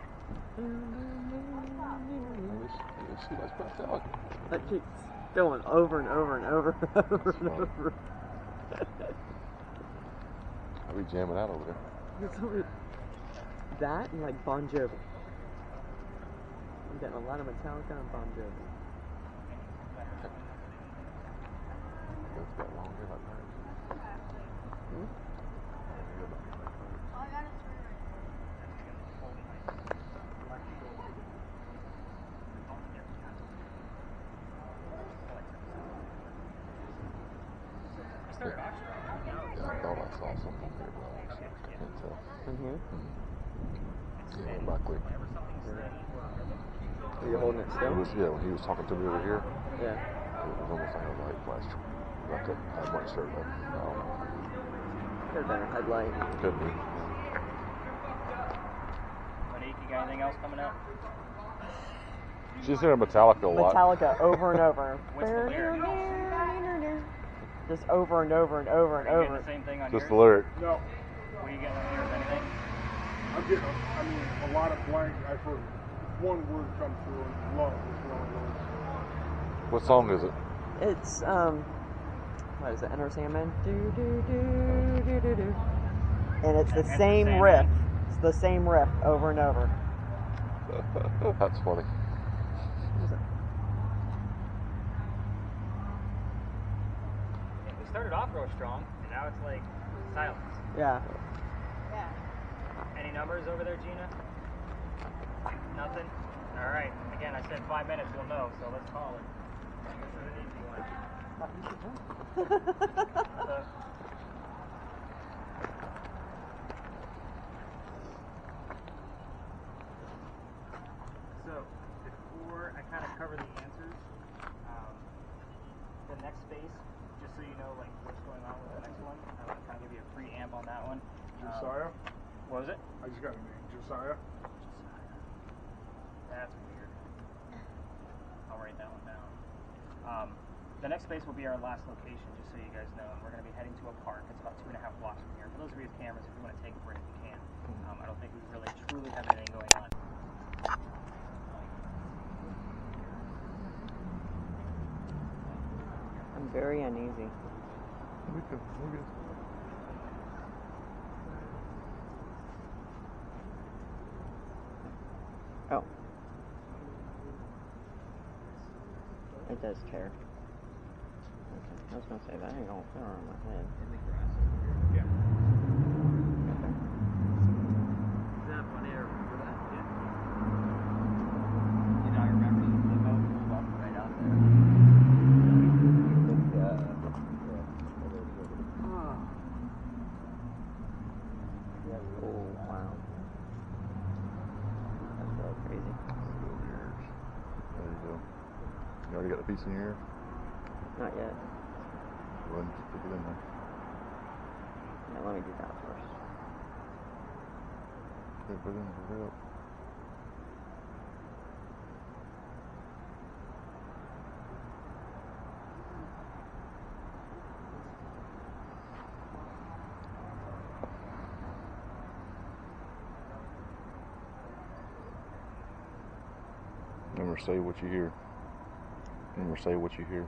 At least she likes Metallica. That keeps going over and over and over and over and over. I'll be jamming out over there. It's only that and like Bon Jovi. I'm getting a lot of Metallica and Bon Jovi. It's got long hair like mine. Started off strong. Yeah, I thought I saw something here, but I can't tell. In here? Yeah, back quick. Are you holding it still? When he was talking to me over here, Yeah. it was almost like a light flash. I couldn't, I wasn't sure though. I don't know. Could have been a headlight. Could be. Monique, you got anything else coming up? She's hearing Metallica a lot. Metallica over and over. What's the lyric? Just over and over and over and Are you getting over. the same thing on Just yours? the lyric. No, What are you getting on yours? Anything? I'm getting, a lot of blank. I've heard one word come through, and love is one of those. What song is it? It's what is it? Enter Sandman. Do do do do do do. And it's the Enter same Sandman. riff. It's the same riff over and over. That's funny. We started off real strong, and now it's like silence. Yeah. Any numbers over there, Gina? Nothing? Alright. Again, I said 5 minutes, we'll know, so let's call it. This is an easy one. So, before I kind of cover the answers, the next space, just so you know like what's going on with the next one, I want to kind of give you a preamp on that one. Josiah? What was it? I just got a name. Josiah? That's weird. I'll write that one down. The next space will be our last location, just so you guys know. And we're going to be heading to a park. It's about 2.5 blocks from here. For those of you with cameras, if you want to take a break, you can. I don't think we really truly have anything going on. I'm very uneasy. Oh. It does tear. Okay. I was gonna say that ain't gonna fit on my head. Yeah. Okay. That one there, remember that? Yeah. You know, I remember the boat pulled up right out there. You already got the piece in your ear? Not yet. Go ahead and stick it in there. Yeah, let me do that first. Okay, put it in there. Hurry up. Remember, say what you hear. Remember, say what you hear.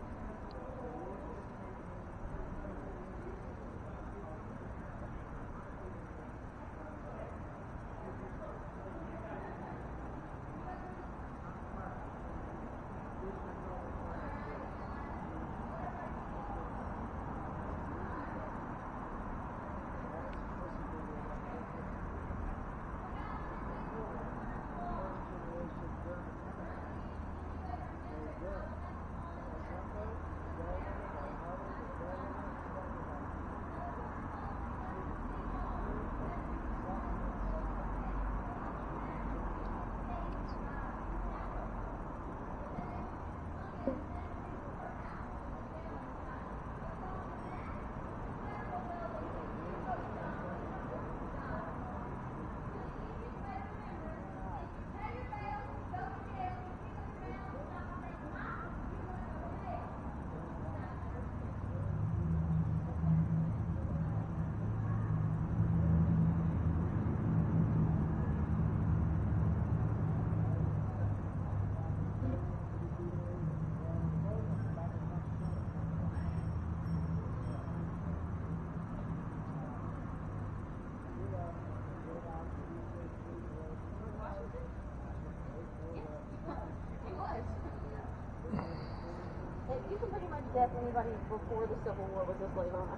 You can pretty much guess anybody before the Civil War was a slave owner.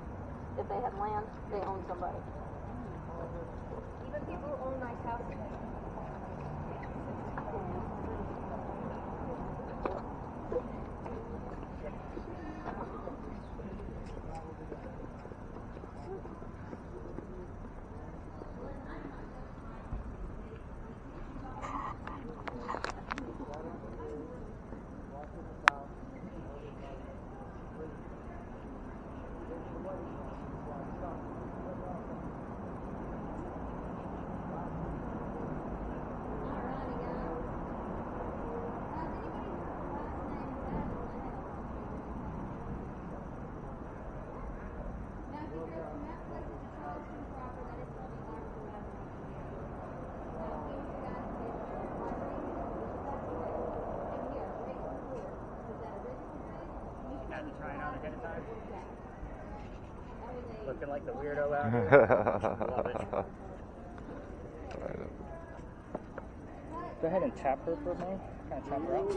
If they had land, they owned somebody. Even people who own nice houses. Looking like the weirdo out here. Love it. Go ahead and tap her for me. Kind of tap her out.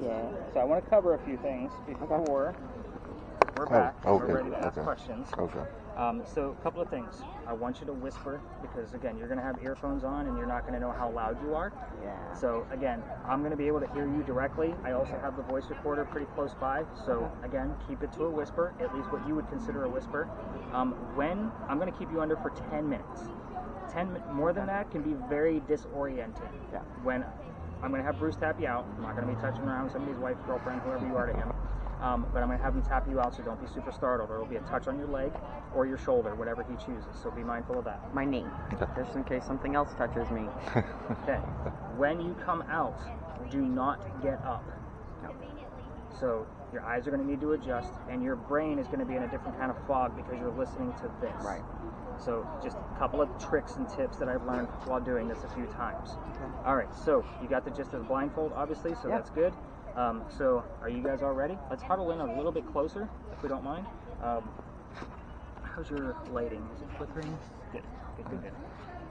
Yeah. So I want to cover a few things before we're back. Okay. We're ready to ask questions. Okay. So a couple of things. I want you to whisper because, again, you're going to have earphones on and you're not going to know how loud you are. Yeah. So, again, I'm going to be able to hear you directly. I also have the voice recorder pretty close by. So, again, keep it to a whisper, at least what you would consider a whisper. When I'm going to keep you under for 10 minutes. More than that can be very disorienting. Yeah. When I'm going to have Bruce tap you out. I'm not going to be touching around somebody's wife, girlfriend, whoever you are to him. But I'm going to have him tap you out, so don't be super startled. Or it'll be a touch on your leg or your shoulder, whatever he chooses. So be mindful of that. My knee, just in case something else touches me. Okay. When you come out, do not get up. So your eyes are going to need to adjust, and your brain is going to be in a different kind of fog because you're listening to this. Right. So just a couple of tricks and tips that I've learned while doing this a few times. All right, so you got the gist of the blindfold, obviously, so that's good. So are you guys all ready? Let's huddle in a little bit closer, if we don't mind. How's your lighting? Is it flickering? Good.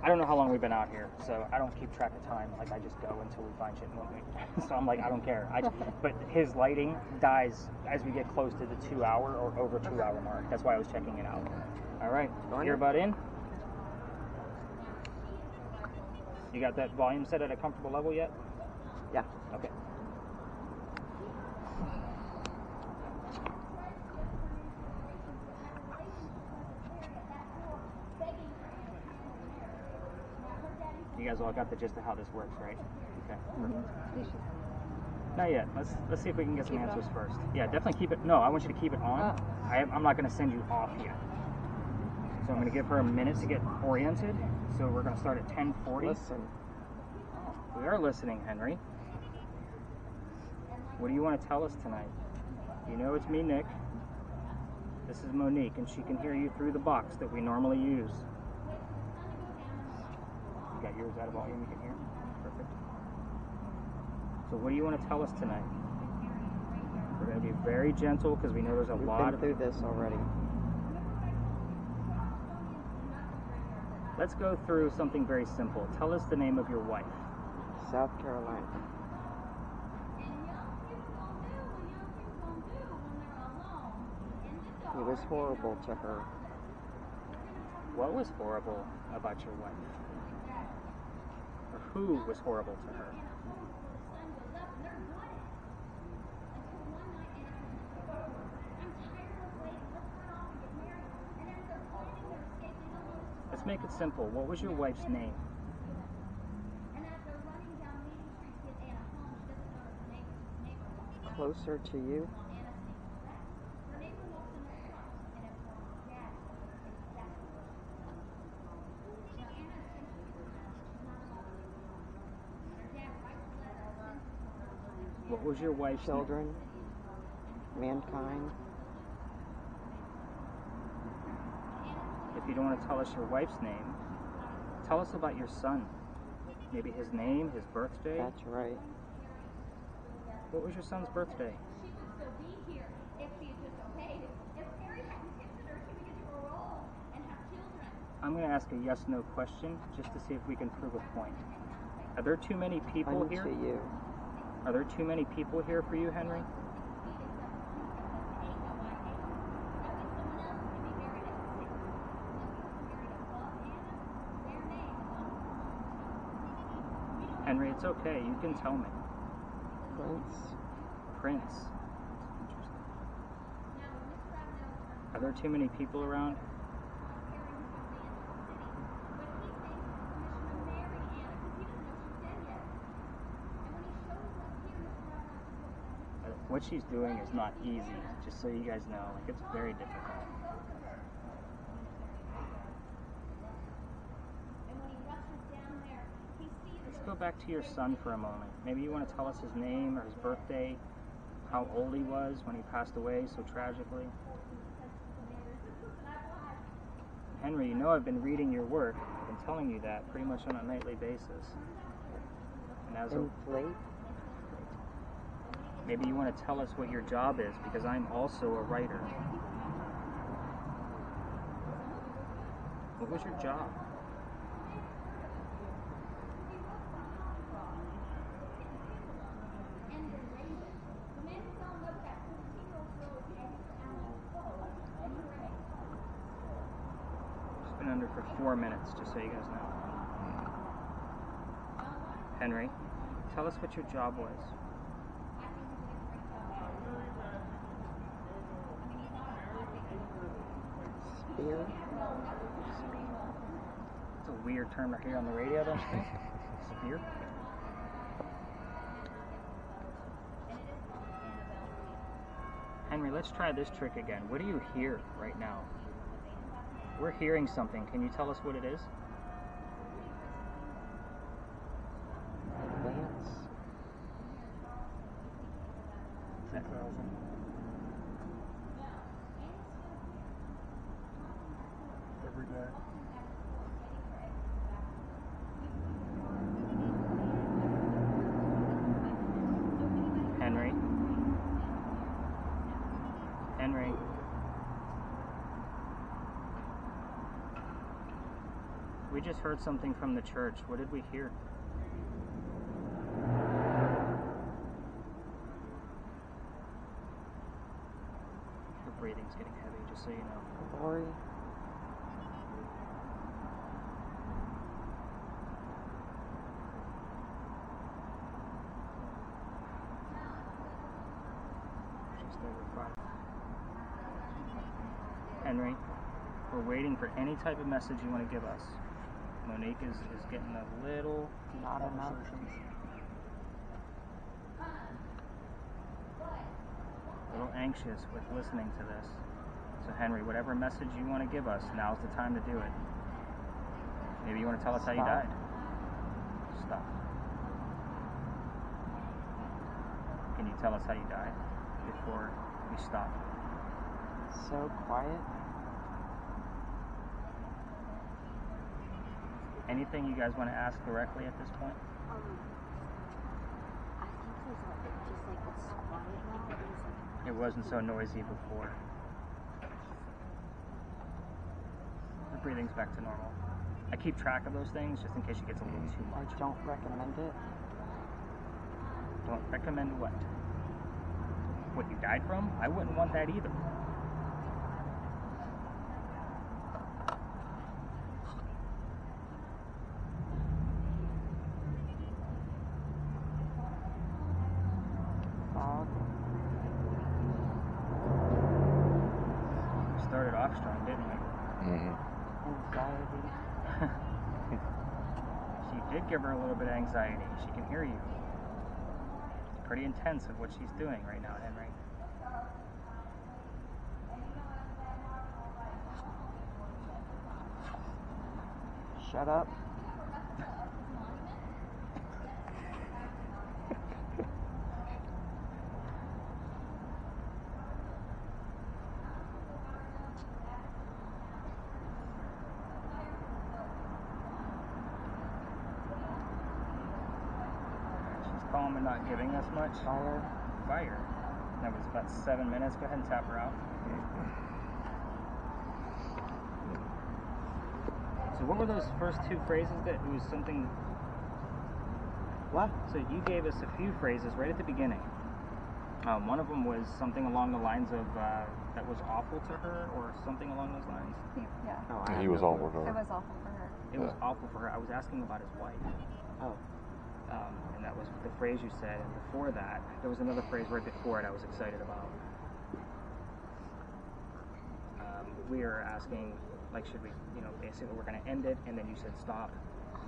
I don't know how long we've been out here, so I don't keep track of time. Like, I just go until we find shit moving. So I'm like, I don't care. But his lighting dies as we get close to the 2 hour or over 2 hour mark. That's why I was checking it out. All right, earbud in. You got that volume set at a comfortable level yet? Yeah. Okay. You You guys all got the gist of how this works, right? Okay. Not yet. Let's see if we can get some answers first. Yeah, definitely keep it. No, I want you to keep it on. I'm not going to send you off yet. So I'm going to give her a minute to get oriented. So we're going to start at 10:40. Listen. Oh, we are listening, Henry. What do you want to tell us tonight? You know it's me, Nick. This is Monique, and she can hear you through the box that we normally use. You got yours out of volume, you can hear? Perfect. So what do you want to tell us tonight? We're going to be very gentle because we know there's a lot of... We've been through this already. Let's go through something very simple. Tell us the name of your wife. South Carolina. He was horrible to her. What was horrible about your wife? Or who was horrible to her? Let's make it simple. What was your wife's name? Closer to you. What was your wife's Children. Mankind. If you don't want to tell us your wife's name, tell us about your son. Maybe his name, his birthday. That's right. What was your son's birthday? She would still be here if she had just obeyed. If Harry hadn't gifted her, she would get to grow old and have children. I'm going to ask a yes-no question just to see if we can prove a point. Are there too many people Unto here? you. Are there too many people here for you, Henry? Henry, it's okay. You can tell me. Prince. Interesting. Are there too many people around? What she's doing is not easy, just so you guys know. Like, it's very difficult. Let's go back to your son for a moment. Maybe you want to tell us his name or his birthday, how old he was when he passed away so tragically. Henry, you know I've been reading your work. I've been telling you that pretty much on a nightly basis. And as Inflate. Maybe you want to tell us what your job is, because I'm also a writer. What was your job? It's been under for 4 minutes, just so you guys know. Henry, tell us what your job was. Spear. It's a weird term to hear on the radio, don't you think? Spear? Henry, let's try this trick again. What do you hear right now? We're hearing something. Can you tell us what it is? Advance. 2,000. Every day. Henry? Henry? We just heard something from the church. What did we hear? Your breathing's getting heavy, just so you know. Glory. Just over 5. Henry, we're waiting for any type of message you want to give us. Monique is getting a little Not enough. anxious with listening to this. So Henry, whatever message you want to give us, now's the time to do it. Maybe you want to tell us how you Stop. died. Stop. Can you tell us how you died before we stop? So quiet. Anything you guys want to ask directly at this point? I think there's just like it's quiet now. There's like It wasn't so noisy before. The breathing's back to normal. I keep track of those things just in case she gets a little too I much. don't recommend it. Don't recommend what? What you died from? I wouldn't want that either. Fog. We started off strong, didn't we? Anxiety. She did give her a little bit of anxiety. She can hear you. It's pretty intense of what she's doing right now, Henry. Shut up. She's calm and not giving us much. Fire. That was about 7 minutes. Go ahead and tap her out. So what were those first two phrases that it was something? What? So you gave us a few phrases right at the beginning. One of them was something along the lines of that was awful to her, or something along those lines. Yeah. Oh, I He have was no awful clue. to It her. was awful for her. It was awful for her. I was asking about his wife, Oh. and that was the phrase you said. And before that, there was another phrase right before it I was excited about. We were asking, like, should we, basically we're going to end it, and then you said stop.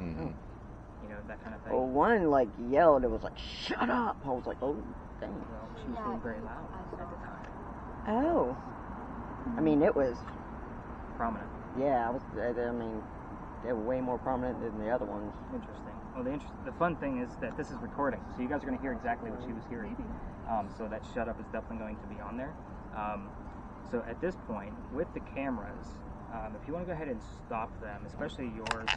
Mm-hmm. That kind of thing. Well, one like yelled. It was like, "Shut up!" I was like, "Oh, dang." Well, she was being very loud at the time. Oh. I mean, it was. Prominent. Yeah, I was. I mean, they were way more prominent than the other ones. Interesting. Well, the fun thing is that this is recording, so you guys are going to hear exactly what she was hearing. So that shut up is definitely going to be on there. So at this point, with the cameras, if you want to go ahead and stop them, especially yours.